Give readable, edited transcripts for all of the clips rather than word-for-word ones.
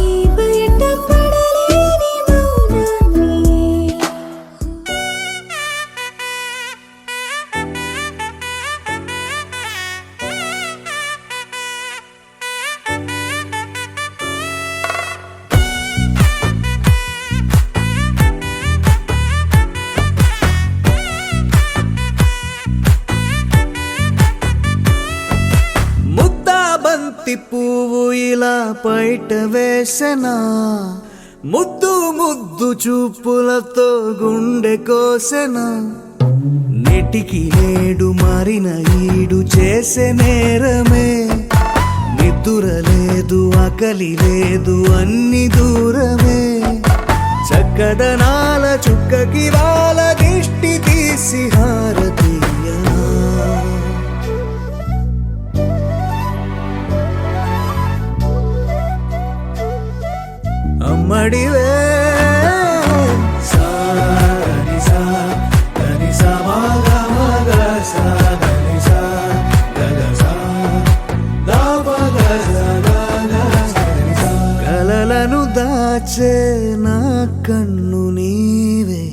ఈ బయట పడలేని మౌనాన్ని పైట వేసెనా ముద్దు ముద్దు చూపులతో గుండె కోసెనా నెటికి నేడు మారిన ఈడు చేసే నేరమే నిద్ర లేదు ఆకలి లేదు అన్ని దూరమే చక్కదనాల చుక్కకి వాళ్ళ దిష్టి తీసి హారతీయనా అమ్మడివే కలలను దాచే నా కన్ను నీవే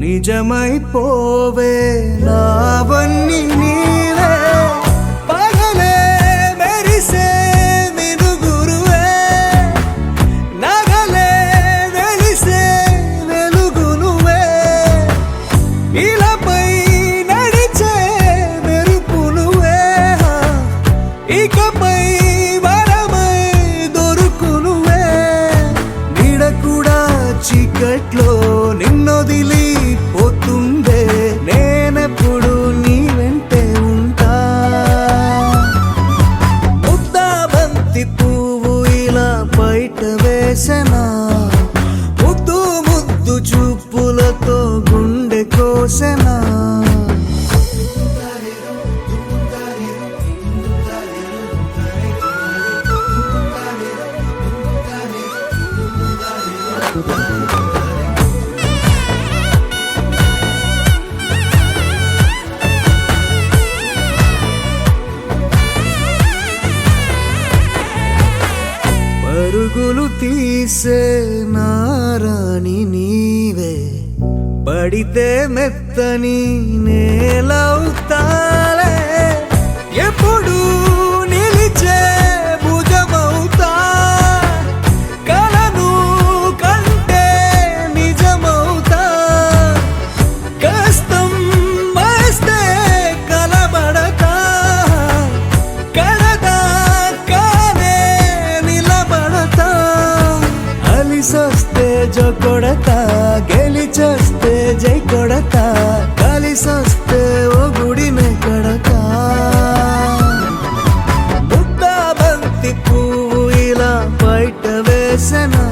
నిజమైపోవే నావన్నీ నీవే పగలే మెరిసే మినుగురువే నగలే వెలిసే వెలుగునువే ఇలాపై నడిచే మెరుపునువే ఇకపై వరమై దొరుకునువే నీడ కూడా చీకట్లో నిన్నొదిలి పోతుందే నేనెప్పుడు నీ వెంటే ఉంటా ముద్దా బంతి పువ్వు ఇలా బయట వేసెనా ముద్దు ముద్దు చూపులతో గుండె కోసెనా పరుగులు తీసే నారాణి నీవే పడితే మెత్తని నేలవుతాలే ఎప్పుడు నిలిచే భుజమవుతా కలను కంటే నిజమవుతా కష్టం వస్తే కలబడతా కడదాకానే నిలబడతా అలిసొస్తే జో కొడతా గెలిచొస్తే జై కొడతా కలిసొస్తే ఓ గుడినే కడతా ముద్దా బంతి పువ్వు ఇలా బయట వేసెనా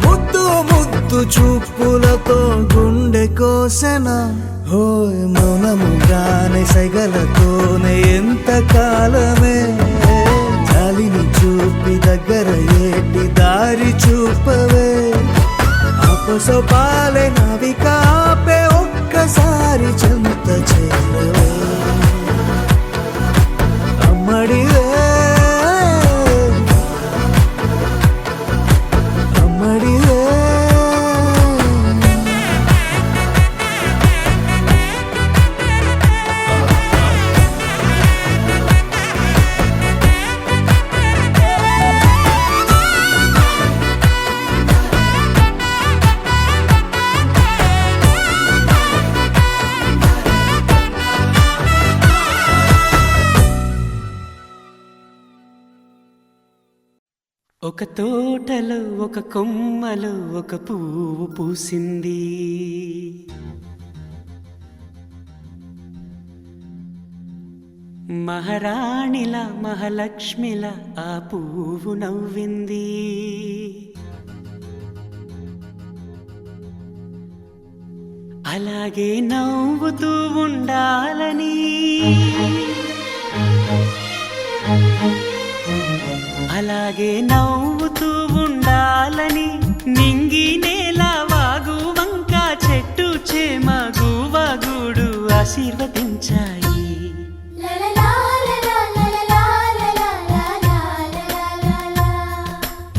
ముద్దు ముద్దు చూపులతో గుండె కోసెనా హోయ్ మౌనముగానే సైగలతోనే ఎంత కాలమే జాలిని చూపి దగ్గర ఏటి దారి చూపవే అపసోపాలే నావిక ఆపే ఒక్కసారి చెంత చేరవే అమ్మడివే అమ్మడివే ఒక తోటలో ఒక కొమ్మలో ఒక పువ్వు పూసింది మహారాణిలా మహాలక్ష్మిలా ఆ పువ్వు నవ్వింది అలాగే నవ్వుతూ ఉండాలని అలాగే నవ్వుతూ ఉండాలని నింగి నేల వాగు వంక చెట్టు చేమ గువగూడు ఆశీర్వదించాయి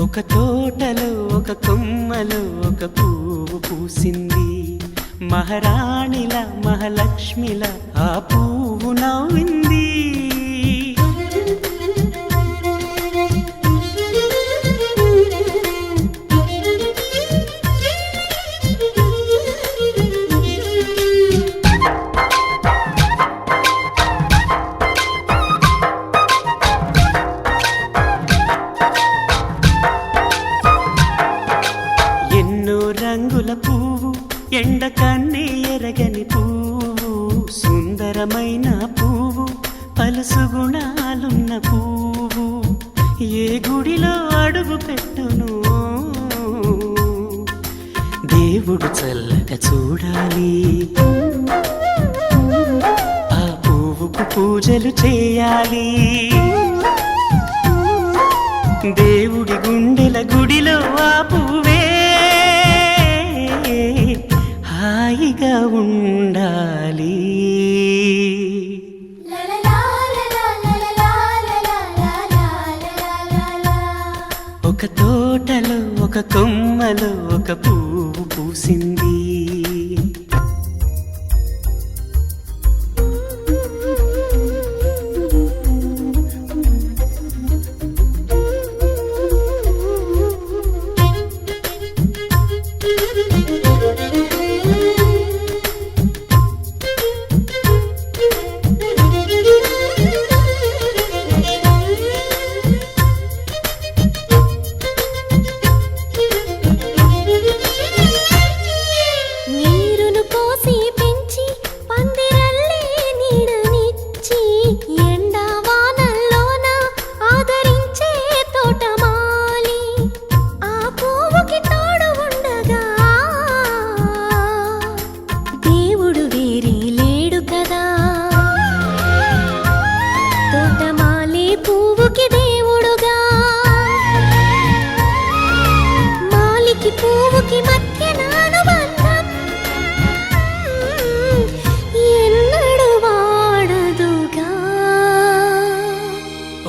ఒక తోటలో ఒక కొమ్మలో ఒక పువ్వు పూసింది మహారాణిల మహాలక్ష్మిల ఆ పువ్వు నవ్వింది ఎండ కన్నే ఎరగని పువ్వు, సుందరమైన పువ్వు, పలుసు గుణాలున్న పువ్వు, ఏ గుడిలో అడుగు పెట్టును దేవుడు చల్లగా చూడాలి. ఆ పువ్వుకు పూజలు చేయాలి. దేవుడి గుండెల గుడిలో ఆ పువ్వే హాయిగా ఉండాలి. ఒక తోటలో ఒక కొమ్మలో ఒక పువ్వు పూసింది.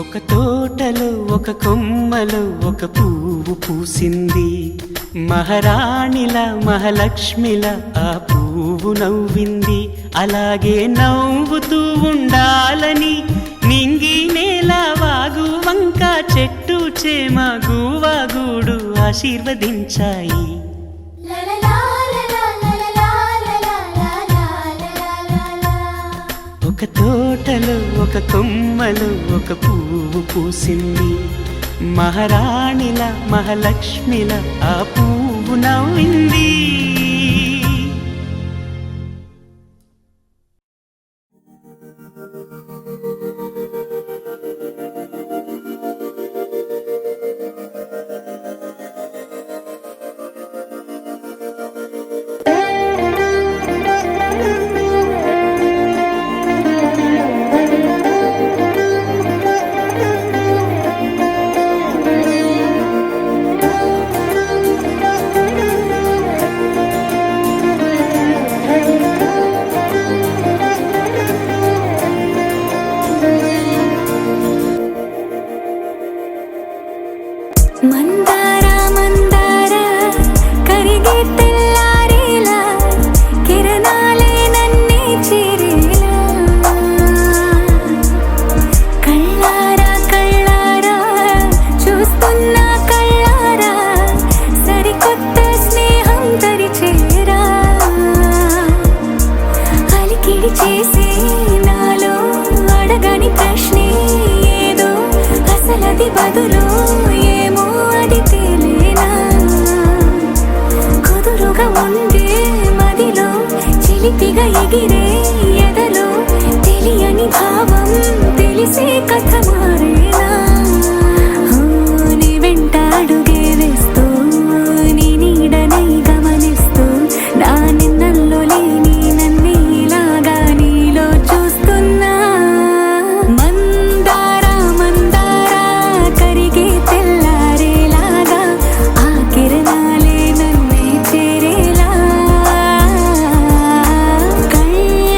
ఒక తోటలో ఒక కొమ్మలో ఒక పువ్వు పూసింది. మహారాణిలా మహాలక్ష్మిలా ఆ పువ్వు నవ్వింది. అలాగే నవ్వుతూ ఉండాలని నింగి నేల వాగు వంక చెట్టు చేమ గువాగూడు ఆశీర్వదించాయి. ఒక తోటలో ఒక కొమ్మలో ఒక పువ్వు పూసింది. మహారాణిలా మహాలక్ష్మిలా ఆ పువ్వు నవ్వింది. ఎగిరే ఎదలో తెలియని భావం తెలిసే కథ మారేనా. నీ వెంట అడుగే వేస్తూ నీ నీడనై గమనిస్తూ నా నిన్నల్లో లేని నన్నే ఇలాగా నీలో చూస్తున్నా. మందారా మందారా కరిగే తెల్లారేలాగా ఆ కిరణాలే నన్నే చేరేలా. కళ్ళారా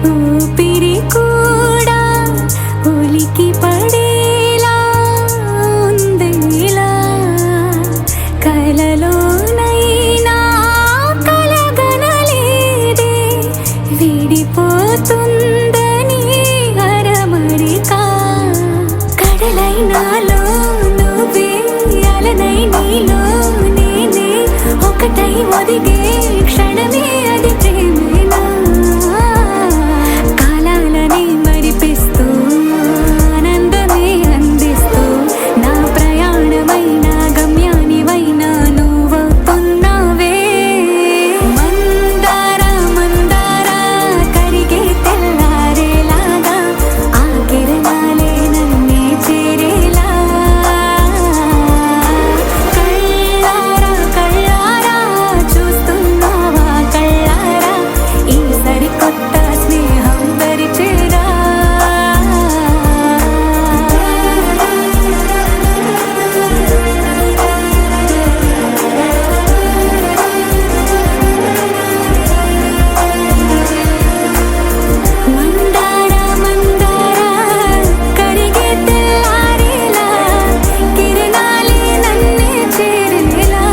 ఊపిరి కూడా ఉలికి పడేలా ఉందిలా కలలోనైనా కలగనలేదే విడిపోతుందని అరమరికా కడలైనాలో నువ్వే అలనై నీలో నేనే ఒకటై ఒదిగే క్షణమే అది ప్రేమేనా కాలాలని మరిపిస్తూ ఆనందమే అందిస్తూ నా ప్రయాణమైన గమ్యానివైనా నువ్వవుతున్నావే మందార మందార కరిగే తెల్లారేలాగా ఆ కిరణాలే నన్నే చేరేలా కళ్ళారా కళ్ళారా చూస్తున్నావా కళ్ళారా ఈ సరికొత్త స్నేహం పరిచేరా మందార మందార కరిగే తెల్లారేలా కిరణాలే నన్నే చేరేలా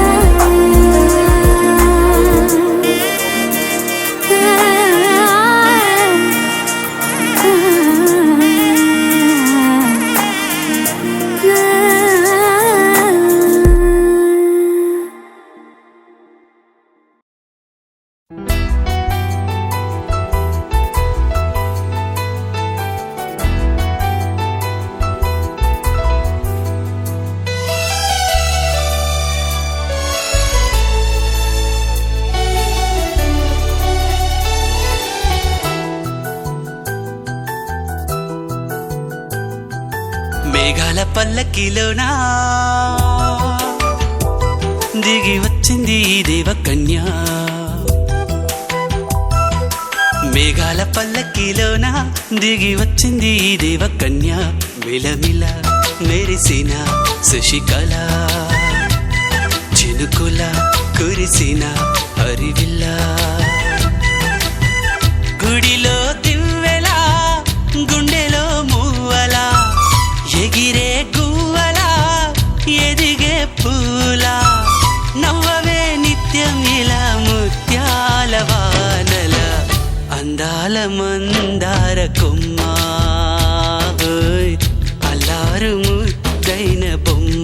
మేఘాల పల్లకిలోనా దిగి వచ్చింది ఈ దేవకన్య మేఘాల పల్లకిలోన దిగి వచ్చింది ఈ దేవకన్య మిలమిల మెరిసిన శశికళ చినుకుల కురిసిన హరివిల్ల గుడిలో దివ్వెలా గుండెలో మూవలా ఎగిరే గువ్వలా ఎదిగే పూలా నవ్వవే నిత్యం ఇలా ముత్యాల వానల అందాల మందార కొమ్మ ఓయ్ అల్లారు ముద్దైన బొమ్మ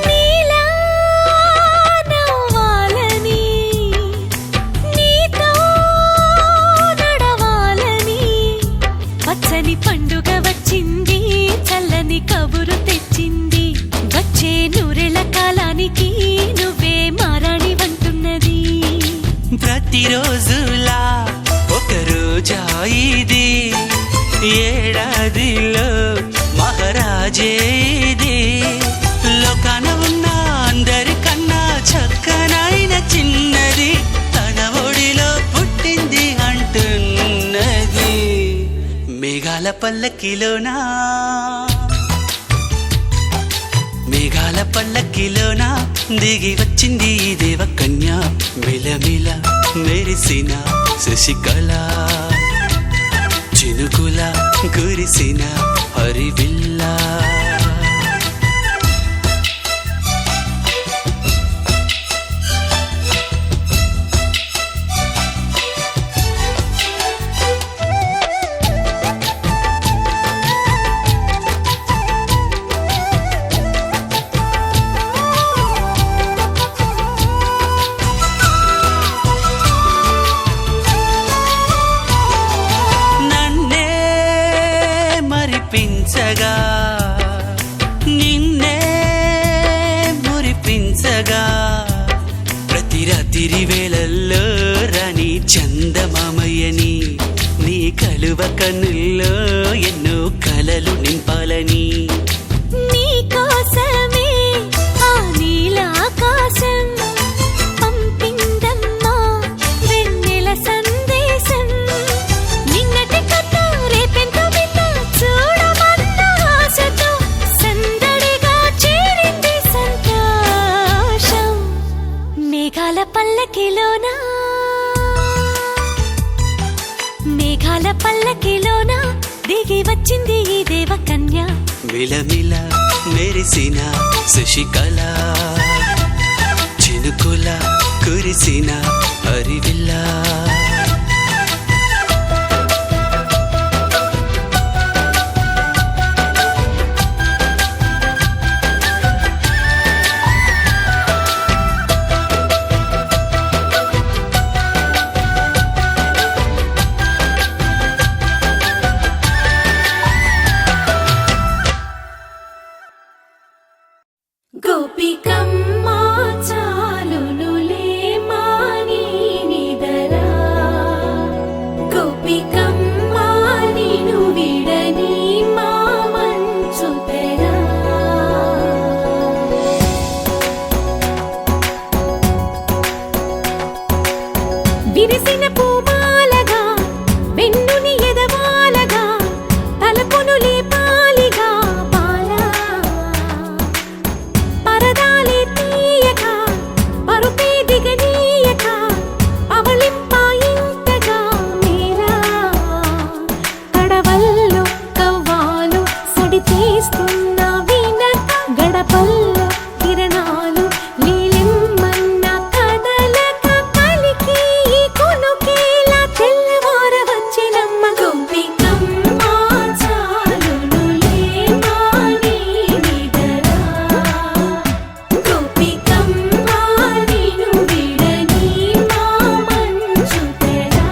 నీలా నవ్వాలని నీతో నడవాలని పచ్చని పండుగ వచ్చింది చల్లని కబురు తెచ్చింది వచ్చే నూరెళ్ళ కాలానికి నువ్వే మారాణి వంటున్నది ప్రతిరోజులా ఒక రోజా ఇది ఏడాదిలో మహారాజే ఇది లోకాన ఉన్న అందరికన్నా చక్కనైన చిన్నది తన ఒడిలో పుట్టింది అంటున్నది మేఘాల పల్లకిలోనా మేఘాల పల్లకిలోన దిగి వచ్చింది ఈ దేవకన్య మిలమిల మెరిసిన శశికళ చినుకుల కురిసిన హరివిల్ల నన్నే మరిపించగా రాత్రి వేళల్లో రాణి చందమామయ్యని నీ కలువ కన్నుల్లో ఎన్నో కలలు నింపాలని నీకోసమే ఆ నీలాకాశం పంపిందమ్మా వెన్నెల సందేశం. నిన్నటి కథ రేపెంతో వింత చూడమన్న ఆశతో సందడిగా చేరింది సంతోషం. మేఘాల పల్లకిలోనా మేఘాల పల్లకిలోన దిగి వచ్చింది ఈ దేవకన్య. మిలమిల మెరిసిన శశికళ చినుకుల కురిసిన హరివిల్లా గోపికమ్మ చాలునులే మాని నిదరా, గోపికమ్మ నిను విడని మా మంచు తెరా. విరిసిన పూమాలగా వెన్నుని ఎదవాలగా తలపును లేపాలిగా బాలా. పరదాలే తీయక పరుపే దిగనీయక అవలింపాయింతగా మీరా. కడవల్లో కవ్వాలు సడి తీస్తున్న వినక గడపల్లో కిరణాలు నీలిమ్మన్న కదలక కలికి ఈ కొనుకేలా తెల్లవార వచ్చినమ్మ. గోపికమ్మ చాలునులే మాని నిదరా, గోపికమ్మ నిను విడని మా మంచు తెరా.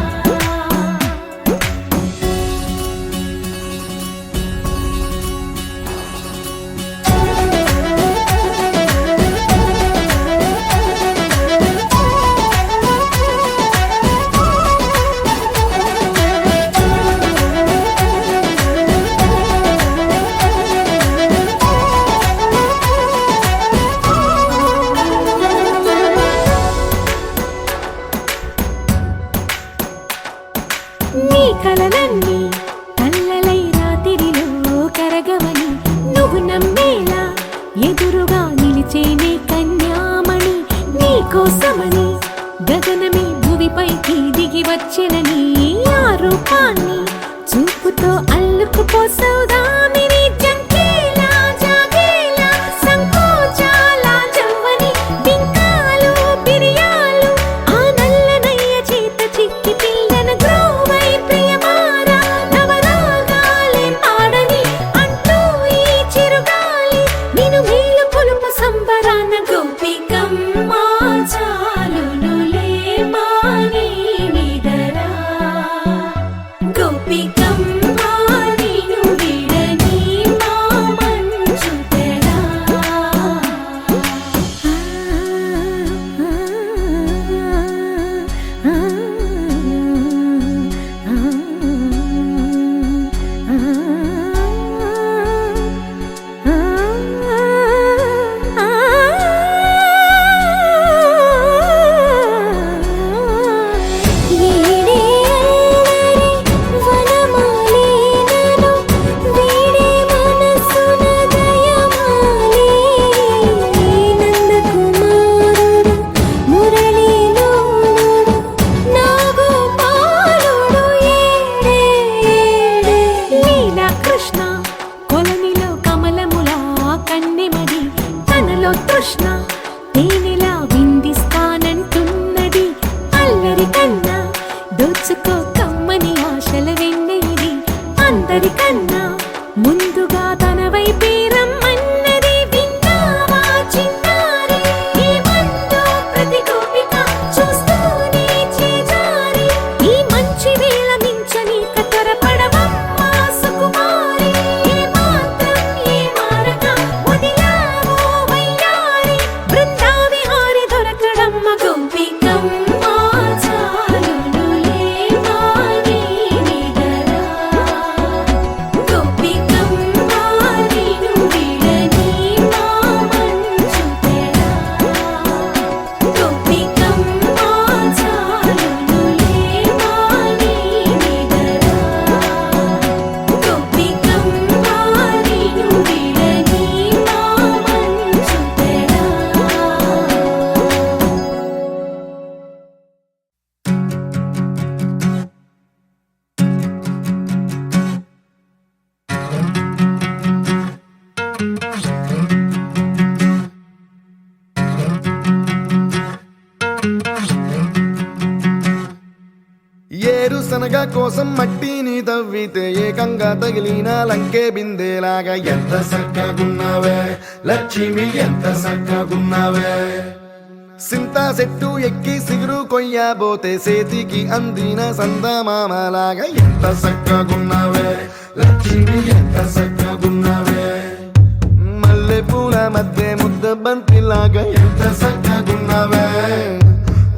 నీ కలలన్నీ కల్లలై రాత్రిలో కరగవని నువ్వు నమ్మేలా ఎదురుగా నిలిచేనే కన్యామణి. నీ కోసమని గగనమే భువిపైకి దిగి వచ్చినని ఆ రూపాన్ని చూపుతో అల్లుకుపోసౌదామిని. జంకేలా జాగేలా సంకోచాల జవ్వని బింకాలు బిరియాలు ఆ నల్లనయ్య చేత చిక్కి పిల్లన గ్రోవై ప్రియమారా. నవరాగాలే పాడని అంటూ ఈ చిరుగాలి నిన్ను మేలు కొలుపు సంబరాన. గోపికమ్మ చాలునులే మాని నిదరా, గోపికమ్మ నిను విడని శనగ కోసం మట్టిని తవ్వితే ఏకంగా తగిలిన లంకే బిందేలాగా ఎంత సక్కగున్నావే లక్ష్మి ఎంత సక్కగున్నావే సింతా చెట్టు ఎక్కి సిగురు కొయ్యబోతే సేతికి అందిన సందమామలాగా ఎంత సక్కగున్నావే లక్ష్మి ఎంత సక్కగున్నావే మల్లె పూల మధ్య ముద్ద బంతిలాగా ఎంత సక్కగున్నావే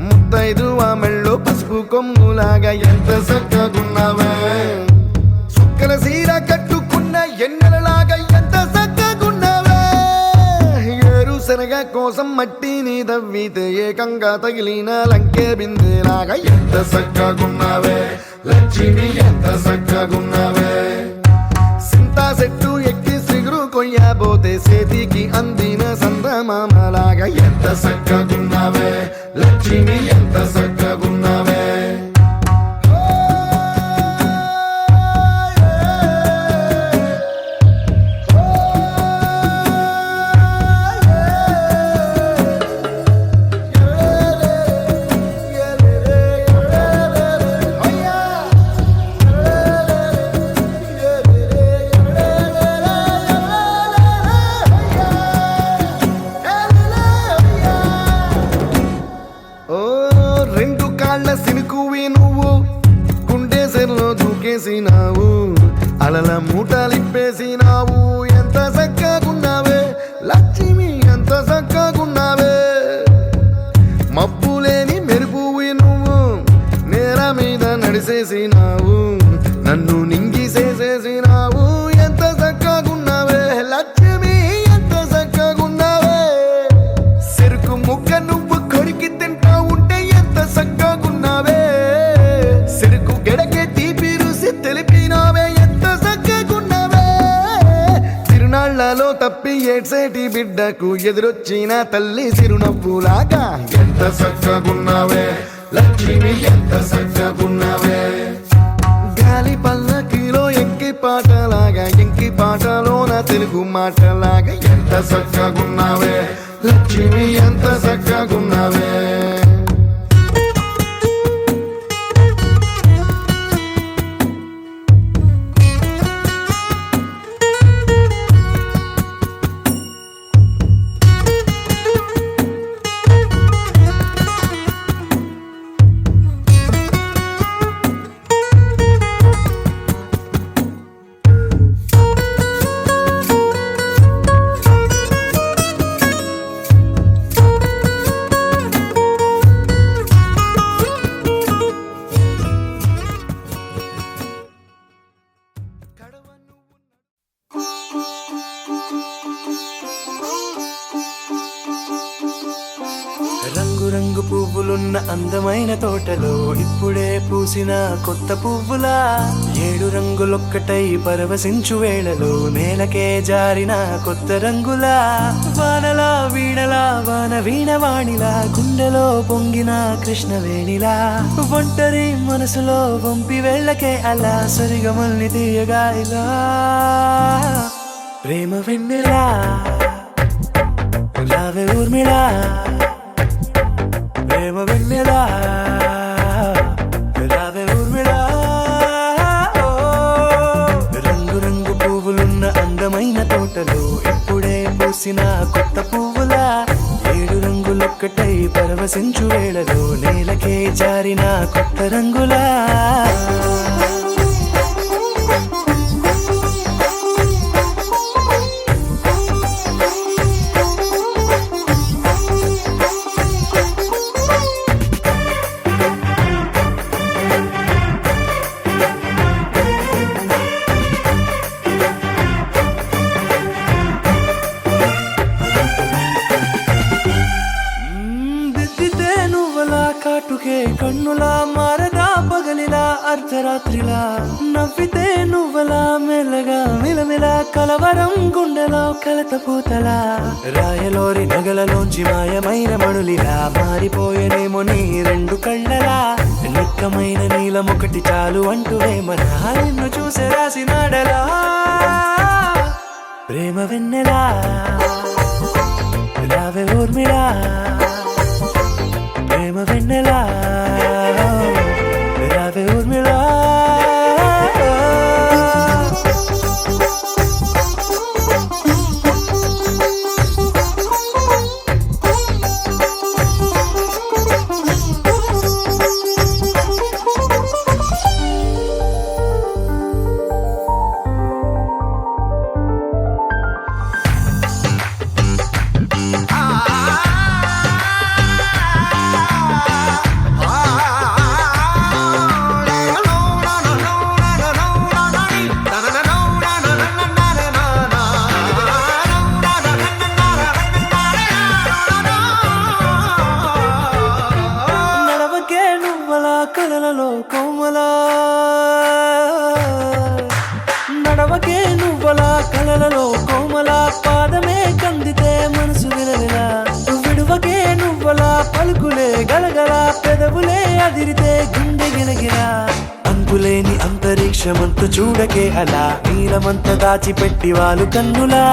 ముద్దైదు ఆ మెళ్ళో పసుపు కొమ్ములాగా ఎంత సక్కగున్నావే సుక్కల సీర కట్టుకున్న ఎన్నెలలాగా ఎంత సక్కగున్నావే శనగ కోసం మట్టిని తవ్వితే ఏకంగా తగిలిన లంకే బిందేలాగా ఎంత సక్కగున్నావే లక్ష్మి ఎంత సక్కగున్నావే సింతా చెట్టు ఎక్కి సిగురు కొయ్యబోతే సేతికి అందిన సందమామలాగా ఎంత సక్కగున్నావే లక్ష్మి ఎంత సక్కగున్నావే సినుకువి నువ్వు గుండె సెల్లో దూకేసినావు అలల మూటలిప్పేసినావు ఎంత సక్కగున్నావే లక్ష్మి ఎంత సక్కగున్నావే మబ్బులేని మెరుపువి నువ్వు నేల మీద నడిసేసినావు నన్ను నింగిసేసేసినావు ఎంత సక్కగున్నావే లక్ష్మి ఎంత సక్కగున్నావే చెరుకు ముక్క నువ్వు కొరికి తింటా ఉంటే ఎంత సక్కగున్నావే చెరుకు గెడకే తీపి రుసి తెలిపినావే ఎంత సక్కగున్నావే తిరునాళ్లలో తప్పి ఏడ్సేటి బిడ్డకు ఎదురొచ్చిన తల్లి చిరునవ్వులాగా ఎంత సక్కగున్నావే లక్ష్మి ఎంత సక్కగున్నావే గాలి పల్లకిలో ఎంకి పాటలాగా ఎంకి పాటలోన తెలుగు మాటలాగా ఎంత సక్కగున్నావే లక్ష్మి ఎంత సక్కగున్నావే రంగు పువ్వులున్న అందమైన తోటలో ఇప్పుడే పూసిన కొత్త పువ్వులా 7 రంగులొక్కటై పరవశించు వేళలో నేలకే జారిన కొత్త రంగులా వానలా వీణలా వాన వీణవాణిలా గుండెలో పొంగిన కృష్ణవేణిలా ఒంటరి మనసులో వంపి వెళ్ళకే అలా సరిగమల్ని తీయగా ఇలా ప్రేమ వెన్నెలా రావే ఊర్మిళా ప్రేమ వెన్నెలా రావే ఊర్మిళా రంగు రంగు పువ్వులున్న అందమైన తోటలో ఇప్పుడే పూసిన కొత్త పువ్వులా 7 రంగులొక్కటై పరవశించు వేళలో నేలకే జారిన కొత్త రంగులా కాటుకే కన్నులా మారగా పగలిలా అర్ధరాత్రిలా నవ్వితే నువ్వలా మెల్లగా మిలమిలా కలవరం గుండెలో కలతపూతలా రాయలోరి నగలలోంచి మాయమైన మణులిలా మారిపోయేనేమో నీ 2 కళ్ళలా నిక్కమైన నీలమొకటి చాలు అంటూ వేమనా నిన్ను చూసే రాసినాడలా ప్రేమ వెన్నెలా రావే ఊర్మిళా ప్రేమ వెన్నెలా రావే ఊర్మిళా కలలలో కోమలా నడవకే నువ్వలా కలలలో కోమలా పాదమే కందితే మనసు విలవిలా విడువకే నువ్వలా పలుకులే గలగల పెదవులే అదిరితే గుండె గిలగిలా అంతులేని అంతరిక్షమంత చూడకే అలా నీలమంత దాచిపెట్టి వాళ్ళు కన్నులా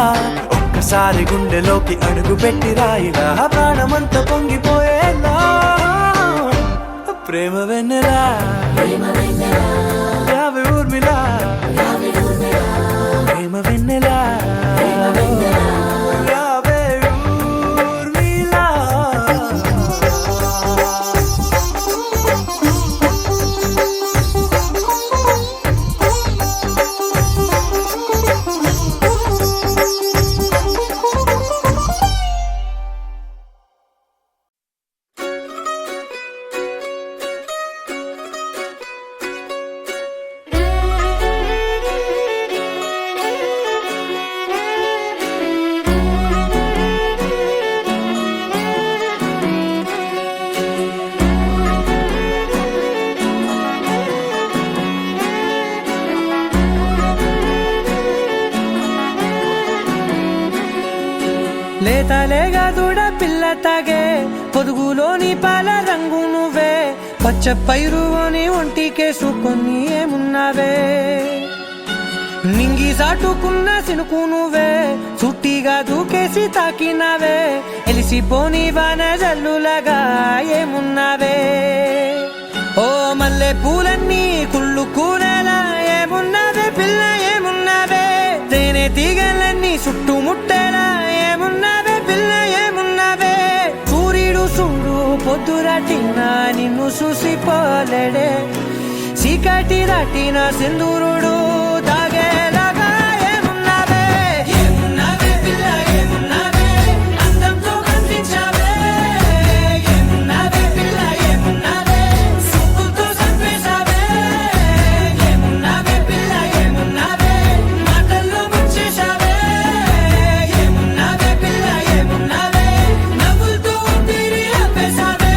ఒక్కసారి గుండెలోకి అడుగు పెట్టి రాయిలా ప్రాణమంత పొంగిపోయేలా ప్రేమ వెన్నెలా యావే ఊర్మిలా ప్రేమ వెన్నెలా యావే ఊర్మిళ. లేతలేగా దూడ పిల్ల తాగే పొదుగులోని పాల రంగు నువ్వే పచ్చ పైరుని ఒంటికేసుకొని ఏమున్నావే నింగి సాటుకున్న సినుకు నువ్వే చుట్టిగా దూకేసి తాకినావే ఎలిసిపోని వాన జల్లులాగా ఏమున్నావే ఓ మల్లె పూలన్నీ కుళ్ళు కూరలా ఏమున్నావే పిల్ల ఏమున్నావే తేనె తీగలన్నీ చుట్టుముట్టేలా ఏమున్నావే పిల్ల ఏమున్నావే సూర్యుడు చూడు పొద్దురాటిన నిన్ను చూసిపోలేడే చీకటి రాటిన సింధూరుడు తాగేలాగా ఏమున్నావే ఏమున్నావే పిల్ల ఏమున్నావే అందంతో కనిపించావే ఏమున్నావే పిల్ల ఏమున్నావే సుక్కుతో చంపేశావే ఏమున్నావే పిల్ల ఏమున్నావే మాటల్లో ముంచేశావే ఏమున్నావే పిల్ల ఏమున్నావే నవ్వులతో ఊపిరి ఆపేశావే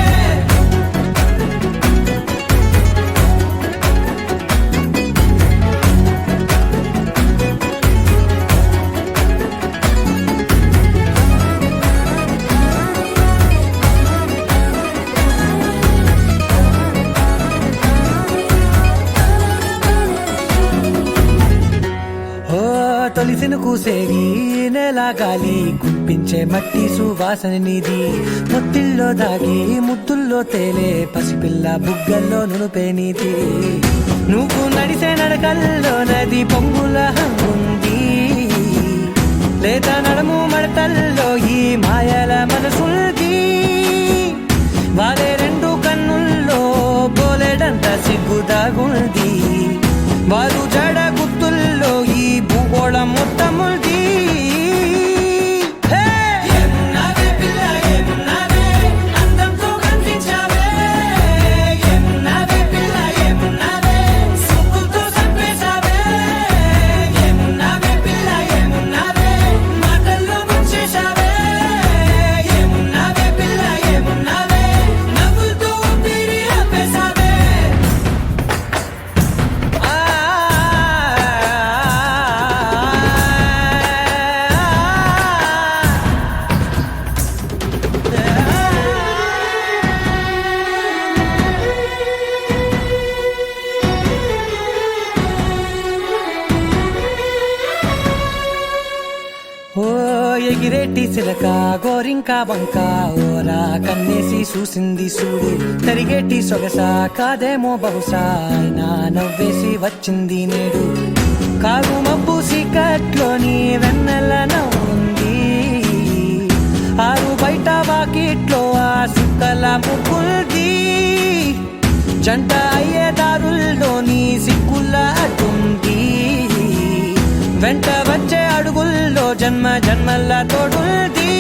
ఓ తొలిసిను కూసేగి నెల గాలి గుప్పించే మట్టి సువాసన నీది ముత్తిల్లో దాగి ముద్దుల్లో తేలే పసిపిల్ల బుగ్గల్లో నునుపే నీది నువ్వు నడిసే నడకల్లో నది పొంగుల హంగుంది లేత నడుము మడతల్లో ఈ మాయల మనసుంది వారే రెండు కన్నుల్లో బోలెడంత సిగ్గుదాగుంది వారు జడ గుత్తుల్లో ఈ భూగోళం మొత్తముంది ఏమున్నావే పిల్ల ఏమున్నావే అందంతో కనిపించావే ఏమున్నావే పిల్ల ఏమున్నావే సుక్కుతో చంపేశావే ఏమున్నావే పిల్ల ఏమున్నావే మాటల్లో ముంచేశావే ఏమున్నావే పిల్ల ఏమున్నావే నవ్వులతో ఊపిరి ఆపేశావే ఓ ఎగిరేటి సిలక గోరింక వంక ఓరా కన్నేసి చూసింది చూడు తరిగేటి సొగస కాదేమో బహుశా అయినా నవ్వేసి వచ్చింది నేడు కారు మబ్బు సీకట్లోని వెన్నెల నవ్వుంది ఆరు బయట వాకిట్లో ఆ సుక్కల ముగ్గుల్ది జంట అయ్యే దారుల్లోని సిక్కుల అడ్డుంది వెంట వచ్చే అడుగుల్లో జన్మ జన్మల తోడుంది